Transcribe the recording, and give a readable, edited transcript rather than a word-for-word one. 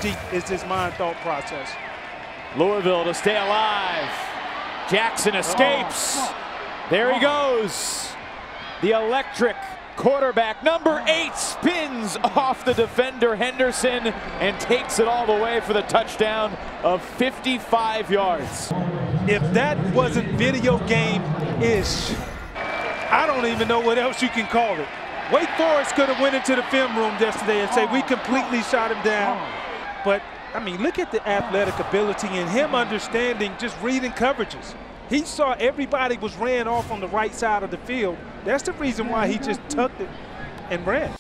deep is his mind thought process. Louisville to stay alive. Jackson escapes. There he goes. The electric quarterback, number 8, spins off the defender Henderson and takes it all the way for the touchdown of 55 yards. If that wasn't video game-ish, I don't even know what else you can call it. Wake Forest could have went into the film room yesterday and say, we completely shot him down. But, I mean, look at the athletic ability and him understanding, just reading coverages. He saw everybody was ran off on the right side of the field. That's the reason why he just tucked it and ran.